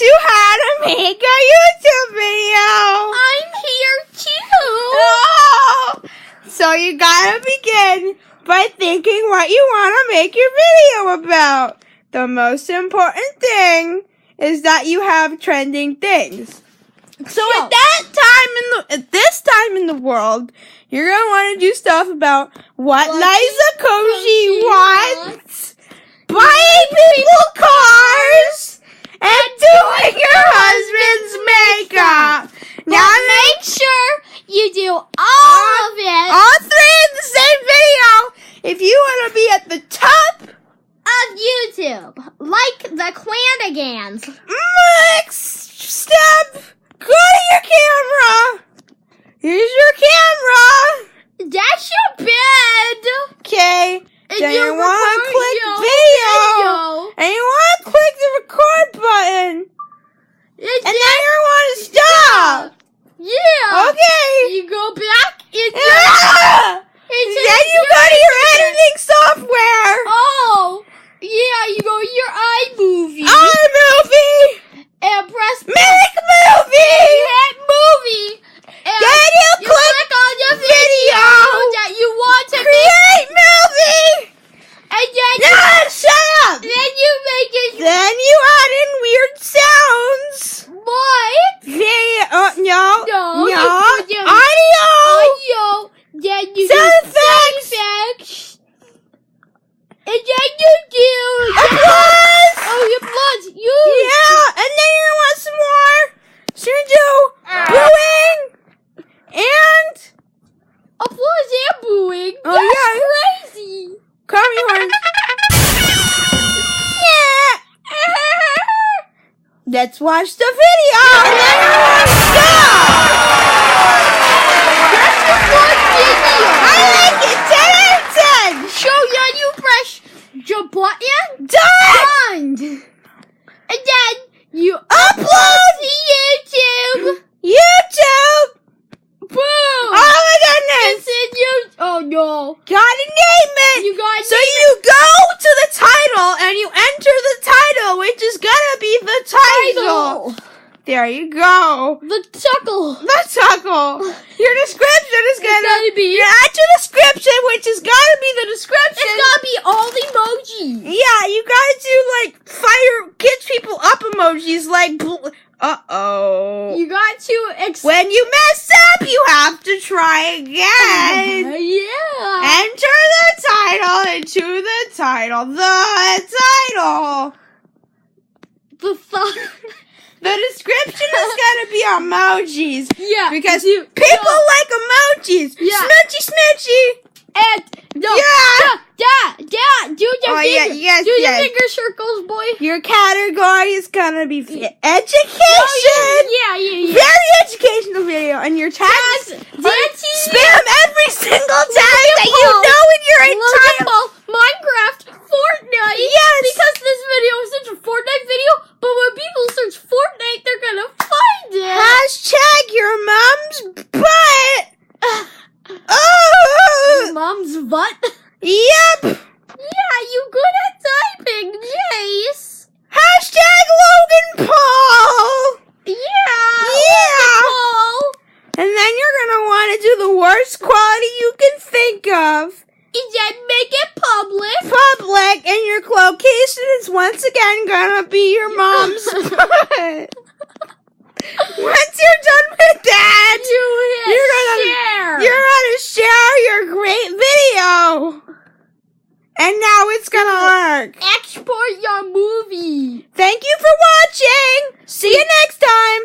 to how to make a YouTube video. I'm here too. Oh! So you gotta begin by thinking what you want to make your video about. The most important thing is that you have trending things. So at this time in the world, you're gonna want to do stuff about what Liza Koshy wants, buying people cars, and doing your husband's makeup. Now make sure you do all of it. All three in the same video. If you want to be at the top of YouTube, like the Clanagans. Next step, go to your camera. Here's your camera. That's your bed. Okay. Then you want to click video. And you want to click the record button. And then you want to stop. Yeah. Okay. You go back into then you go to your editing software. Oh. Yeah, you go to your iMovie. iMovie. And press Make movie. Hit movie. And then you click on the video that you want to create movie. And then shut up. Then you make it. Then you add in weird sounds. What? No. Audio. Then you sound do effects. And then you do applause. Oh, applause. Yeah, and then you want some more. So you do booing and applause and booing. Oh, That's crazy. Come here. Let's watch the video. And then you want to stop. That's a good video. I like it. 10 out of 10. So then you press the button. Done. And then you Upload to YouTube. YouTube. Boom. Oh my goodness. Oh no. Gotta name it. You got So you go to the title and you enter the title, which is gonna be the title. There you go. The tuckle. The tuckle. Your description is gonna be. Your actual description, which is gonna be the description. It's gotta be all emojis. Yeah, you gotta do like fire, get people up emojis, like. You got to when you mess up, you have to try again. Yeah. Enter the title into the title. The title. The description is gonna be emojis. Yeah. Because people like emojis. Yeah. Smoochy, smoochy. And do the finger circles, boy. Your category is gonna be education. Yeah. Very educational video, and your tags spam every single tag that you know in your entire Minecraft, Fortnite. Yes. Because this video is such a Fortnite video, but when people search Fortnite, they're gonna find it. Hashtag your mom's butt. Your mom's butt? Yep. Yeah, you good at typing, Jace. Hashtag Logan Paul. Yeah. Paul. And then you're gonna want to do the worst quality you can think of. And then make it public. And your location is once again gonna be your mom's butt. Once you're done with that, you're gonna share your great video. And now it's gonna work. Export your movie. Thank you for watching. See you next time.